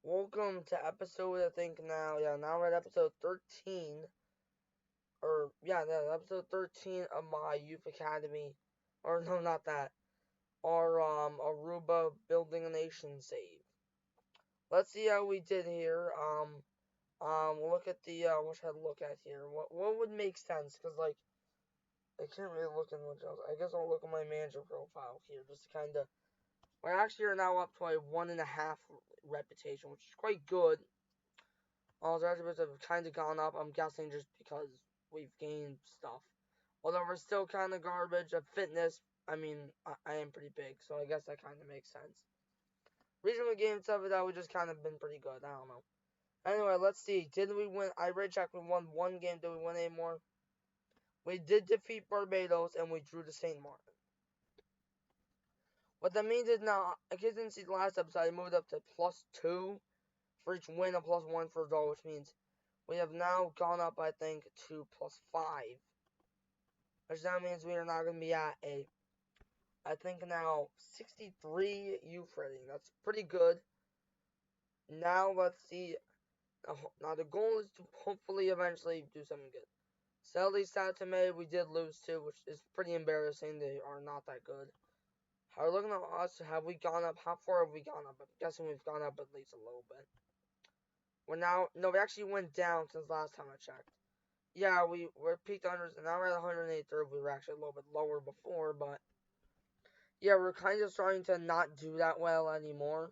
Welcome to episode, I think now we're at episode 13, episode 13 of my Youth Academy, or no, not that, our, Aruba Building a Nation save. Let's see how we did here, we'll look at what should I look at here? What would make sense, because, like, I can't really look at much else. I guess I'll look at my manager profile here, just to kind of, we actually are now up to a 1.5 reputation, which is quite good. All the attributes have kind of gone up, I'm guessing just because we've gained stuff. Although we're still kind of garbage at fitness, I mean, I am pretty big, so I guess that kind of makes sense. Reason we gained stuff is that we just kind of been pretty good, I don't know. Anyway, let's see, did we win? I read check, we won one game, did we win any more? We did defeat Barbados, and we drew to St. Martin. What that means is now, I didn't see the last episode, I moved up to +2 for each win and +1 for a draw, which means we have now gone up, I think, to +5. Which now means we are now going to be at I think now 63 youth rating. That's pretty good. Now let's see. Now the goal is to hopefully eventually do something good. Sadly, Saturday we did lose to, which is pretty embarrassing. They are not that good. How looking at us, have we gone up? How far have we gone up? I'm guessing we've gone up at least a little bit. We actually went down since last time I checked. Yeah, we're peaked under, and now we're at 183rd. We were actually a little bit lower before, but yeah, we're kind of starting to not do that well anymore.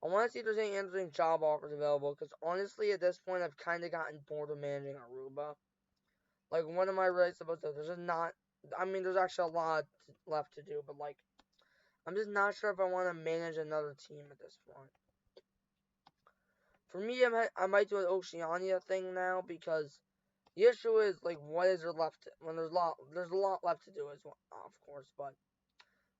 I want to see if there's any interesting job offers available, because honestly, at this point, I've kind of gotten bored of managing Aruba. Like, one of my rates about this, there's just not, I mean, there's actually a lot left to do, but, like, I'm just not sure if I want to manage another team at this point. For me, I might do an Oceania thing now, because the issue is, like, what is there left, when there's a lot left to do, as well, of course, but,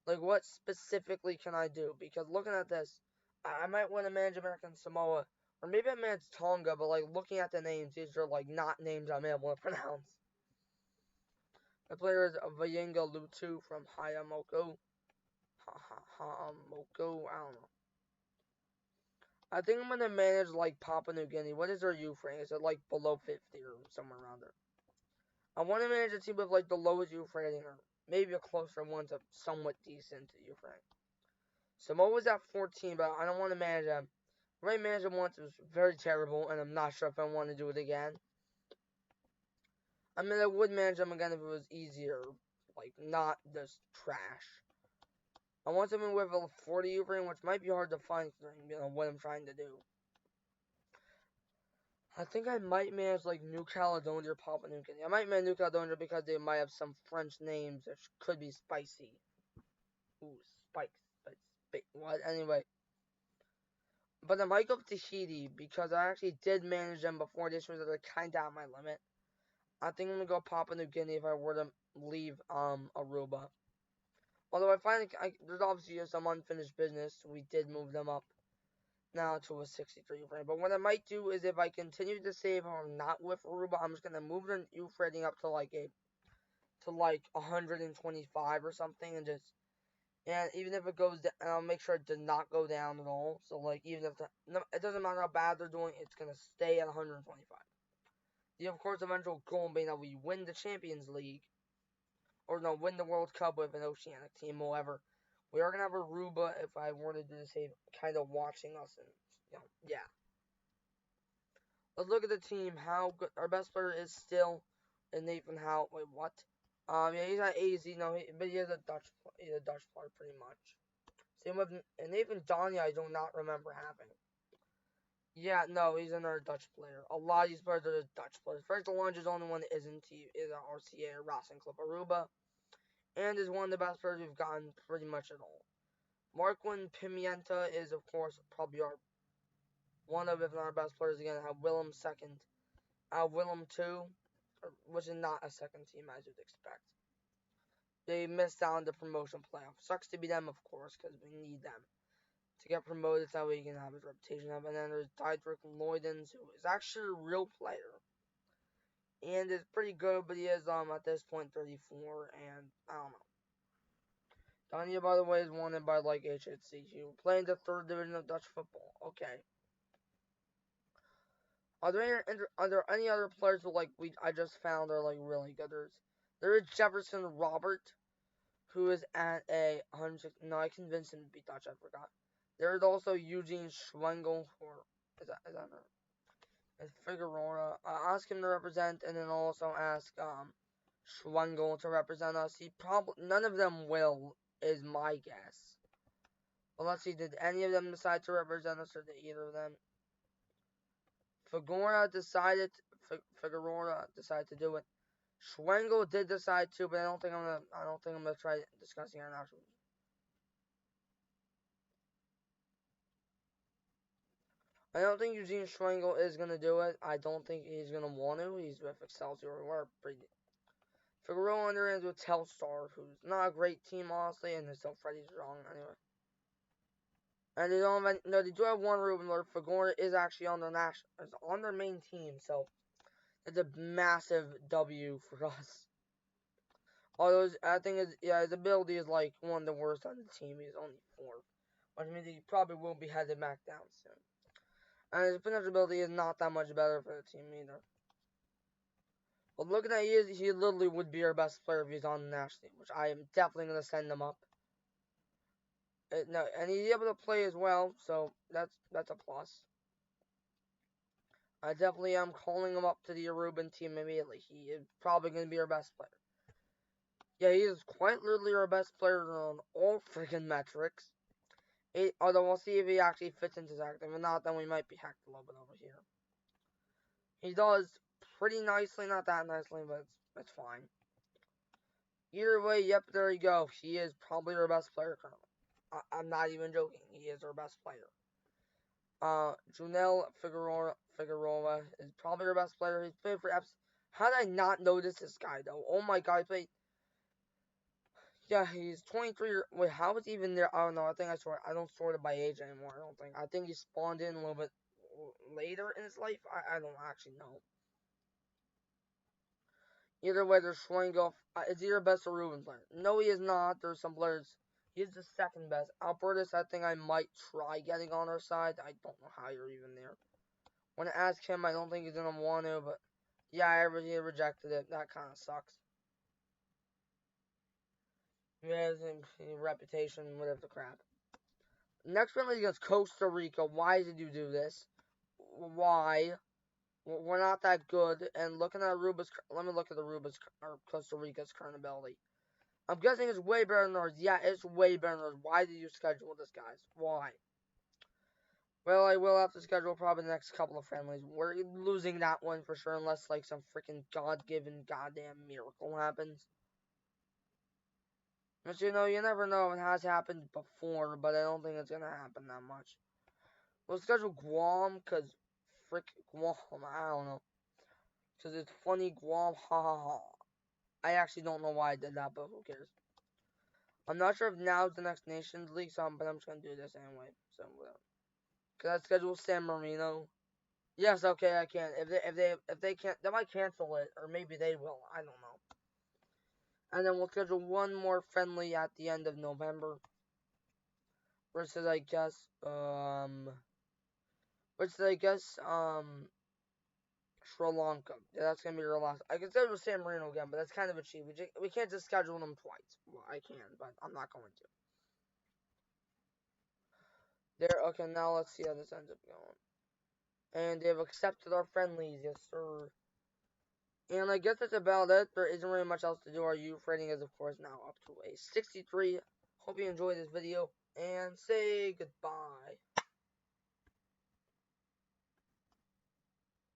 like, what specifically can I do? Because looking at this, I might want to manage American Samoa, or maybe I manage Tonga, but, like, looking at the names, these are, like, not names I'm able to pronounce. The player is Vayinga Lutu from Hayamoko. Hayamoko, I don't know. I think I'm going to manage, like, Papua New Guinea. What is their youth rating? Is it, like, below 50 or somewhere around there? I want to manage a team with, like, the lowest youth rating, or maybe a closer one to somewhat decent youth rating. Samoa's at 14, but I don't want to manage them. If I managed them once, it was very terrible, and I'm not sure if I want to do it again. I mean, I would manage them again if it was easier, like, not just trash. I want something with a 40 youth rating, which might be hard to find considering, what I'm trying to do. I think I might manage, like, New Caledonia or Papua New Guinea. I might manage New Caledonia because they might have some French names that could be spicy. Ooh, spikes. What? Anyway. But I might go up to Tahiti because I actually did manage them before. This was kind of at my limit. I think I'm going to go Papua New Guinea if I were to leave Aruba. Although I find there's obviously some unfinished business. We did move them up now to a 63 frame. But what I might do is if I continue to save or not with Aruba, I'm just going to move the youth rating up to like 125 or something, and even if it goes down, I'll make sure it does not go down at all. So, like, even if it doesn't matter how bad they're doing, it's going to stay at 125. The, of course, eventual goal being that we win the Champions League, or no, win the World Cup with an Oceanic team, however. We are going to have Aruba, if I were to do the same, kind of watching us, and, yeah. Let's look at the team, how good, our best player is still Nathan Howe. Wait, what? Yeah, he's at AZ, but he's a Dutch player pretty much. Same with, and even Donnie, I do not remember having. Yeah, no, he's another Dutch player. A lot of these players are Dutch players. First, the Lunge is the only one that isn't, is RCA or Racing Club Aruba, and is one of the best players we've gotten pretty much at all. Marquin Pimienta is, of course, probably one of, if not our best players again. Have Willem second, Willem 2, which is not a second team as you'd expect. They missed out on the promotion playoff. Sucks to be them, of course, because we need them to get promoted so we can have his reputation up. And then there's Diedrich Lloydens, who is actually a real player. And is pretty good, but he is, at this point, 34, and I don't know. Dania, by the way, is wanted by like HHC. He will play in the 3rd division of Dutch football. Okay. Are there any other players who like I just found are like really good? There is Jefferson Robert, who is at a 106. No, I convinced him to be Dutch. I forgot. There is also Eugene Schwengel, or is that her? Is Figueroa. Ask him to represent, and then also ask Schwengel to represent us. He probably none of them will, is my guess. Well, let's see. Did any of them decide to represent us, or did either of them? Figueroa decided to do it. Schwengel did decide to, but I don't think I'm gonna try discussing our national. I don't think Eugene Schwengel is gonna do it. I don't think he's gonna want to. He's with Excelsior. We're pretty. Figueroa underhands with Telstar, who's not a great team, honestly, and still Freddie's wrong anyway. And they don't have, no, they do have one Ruben Lord. Figueroa is actually on on their main team, so it's a massive W for us. Although I think his ability is like one of the worst on the team. He's only 4th, which means he probably will be headed back down soon. And his potential ability is not that much better for the team either. But looking at he literally would be our best player if he's on the national team, which I am definitely going to send him up. No, and he's able to play as well, so that's a plus. I definitely am calling him up to the Aruban team immediately. He is probably going to be our best player. Yeah, he is quite literally our best player on all freaking metrics. Although we'll see if he actually fits into his active. If not, then we might be hacked a little bit over here. He does pretty nicely, not that nicely, but it's fine. Either way, yep, there you go. He is probably our best player currently. I'm not even joking. He is our best player. Junel Figueroa is probably our best player. He's played for Epps. How did I not notice this guy, though? Oh my god, he played. Yeah, he's 23. Wait, how is he even there? I don't know. I think I don't sort it by age anymore. I don't think. I think he spawned in a little bit later in his life. I don't actually know. Either way, there's Schwengel. Is he your best or Ruben player? No, he is not. There's some players. He is the 2nd best. Albertus, I think I might try getting on our side. I don't know how you're even there. When I ask him, I don't think he's gonna want to, but yeah, I already rejected it. That kind of sucks. He has a reputation, whatever the crap. Next friendly against Costa Rica. Why did you do this? Why? We're not that good. And looking at Aruba's, let me look at Aruba's or Costa Rica's current ability. I'm guessing it's way better than ours. Yeah, it's way better than ours. Why did you schedule this, guys? Why? Well, I will have to schedule probably the next couple of friendlies. We're losing that one for sure, unless like some freaking God-given goddamn miracle happens. But you know, you never know. It has happened before, but I don't think it's gonna happen that much. We'll schedule Guam, cause frick Guam. I don't know, cause it's funny Guam. Ha ha ha. I actually don't know why I did that, but who cares? I'm not sure if now's the next Nations League, but I'm just gonna do this anyway. So whatever. Cause I schedule San Marino. Yes, okay, I can. If they can't, they might cancel it, or maybe they will. I don't know. And then we'll schedule one more friendly at the end of November. Versus I guess Sri Lanka. Yeah, that's gonna be our last. I can schedule San Marino again, but that's kind of a cheat. We can't just schedule them twice. Well, I can, but I'm not going to. There. Okay, now let's see how this ends up going. And they've accepted our friendlies, yes sir. And I guess that's about it. There isn't really much else to do. Our youth rating is, of course, now up to a 63. Hope you enjoyed this video, and say goodbye.